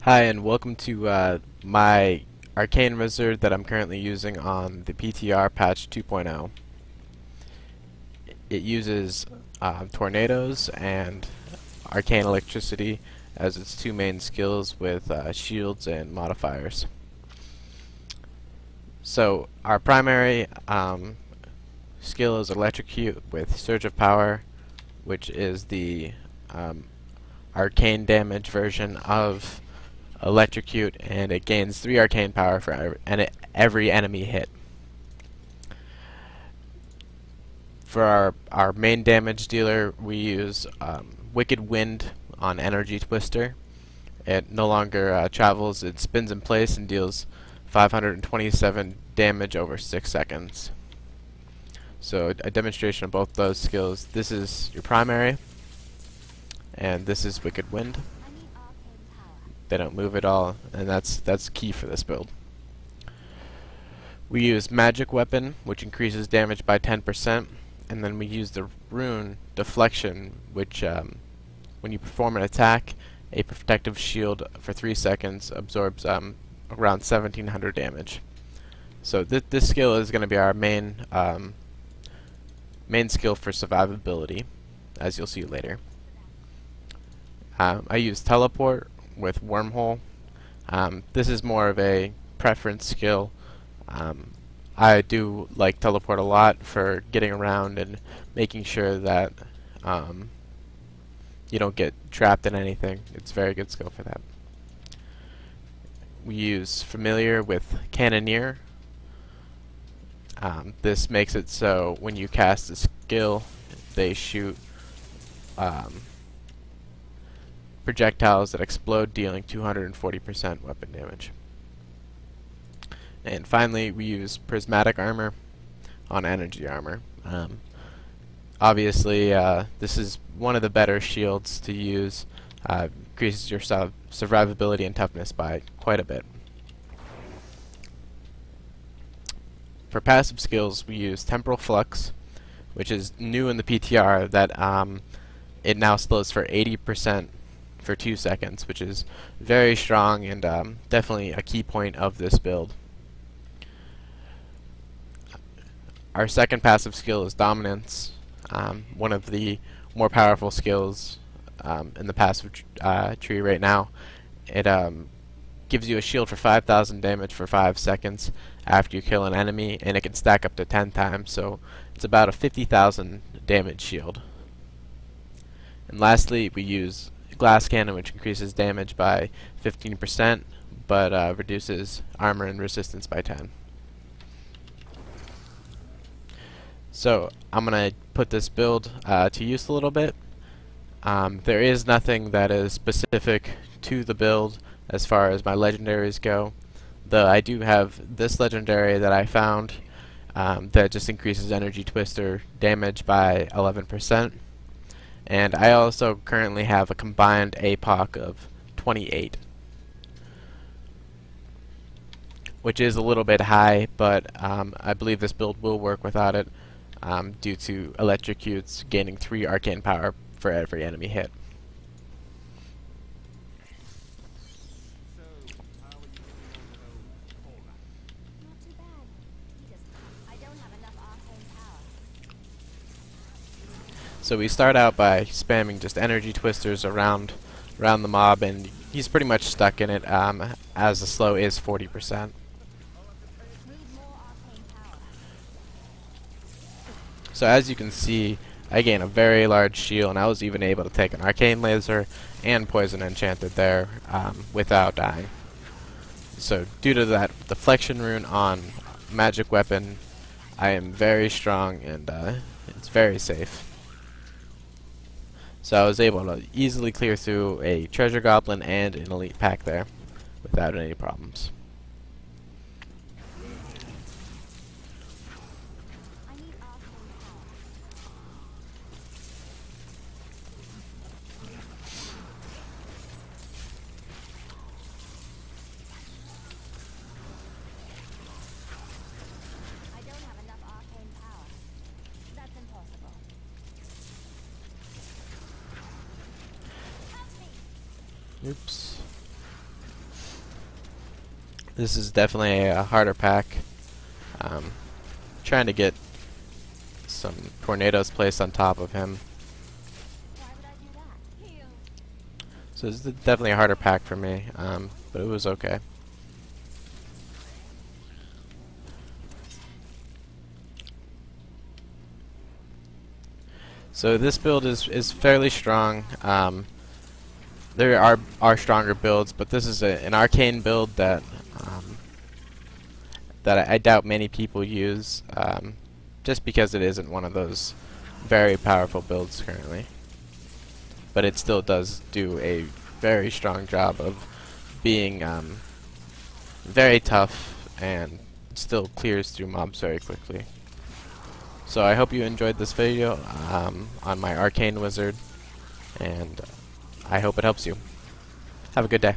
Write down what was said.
Hi, and welcome to my Arcane wizard that I'm currently using on the PTR patch 2.0. It uses tornadoes and arcane electricity as its two main skills with shields and modifiers. So our primary skill is Electrocute with Surge of Power, which is the arcane damage version of Electrocute, and it gains 3 arcane power for every enemy hit. For our main damage dealer, we use Wicked Wind on Energy Twister. It no longer travels, it spins in place and deals 527 damage over 6 seconds. So a demonstration of both those skills. This is your primary, and this is Wicked Wind. They don't move at all, and that's key for this build. We use Magic Weapon, which increases damage by 10%, and then we use the rune Deflection, which when you perform an attack, a protective shield for 3 seconds absorbs around 1700 damage. So this skill is going to be our main skill for survivability, as you'll see later. I use Teleport with Wormhole. This is more of a preference skill. I do like Teleport a lot for getting around and making sure that you don't get trapped in anything. It's a very good skill for that. We use Familiar with Cannoneer. This makes it so when you cast a skill, they shoot projectiles that explode, dealing 240% weapon damage. And finally, we use Pristmatic armor on energy armor. Obviously, this is one of the better shields to use. Increases your survivability and toughness by quite a bit. For passive skills, we use Temporal Flux, which is new in the PTR, that it now slows for 80% for 2 seconds, which is very strong and definitely a key point of this build. Our second passive skill is Dominance, one of the more powerful skills in the passive tree right now. It gives you a shield for 5,000 damage for 5 seconds after you kill an enemy, and it can stack up to 10 times, so it's about a 50,000 damage shield. And lastly, we use Glass Cannon, which increases damage by 15%, but reduces armor and resistance by 10. So I'm going to put this build to use a little bit. There is nothing that is specific to the build as far as my legendaries go, though I do have this legendary that I found that just increases Energy Twister damage by 11%. And I also currently have a combined APOC of 28, which is a little bit high, but I believe this build will work without it due to Electrocutes gaining 3 arcane power for every enemy hit. So we start out by spamming just energy twisters around the mob, and he's pretty much stuck in it as the slow is 40%. So as you can see, I gain a very large shield, and I was even able to take an arcane laser and poison enchanted there without dying. So due to that deflection rune on magic weapon, I am very strong, and it's very safe. So I was able to easily clear through a treasure goblin and an elite pack there without any problems. Oops. This is definitely a harder pack. Trying to get some tornadoes placed on top of him. So this is definitely a harder pack for me, but it was okay. So this build is fairly strong. There are stronger builds, but this is an arcane build that I doubt many people use, just because it isn't one of those very powerful builds currently. But it still does do a very strong job of being very tough and still clears through mobs very quickly. So I hope you enjoyed this video on my Arcane Wizard, and I hope it helps you. Have a good day.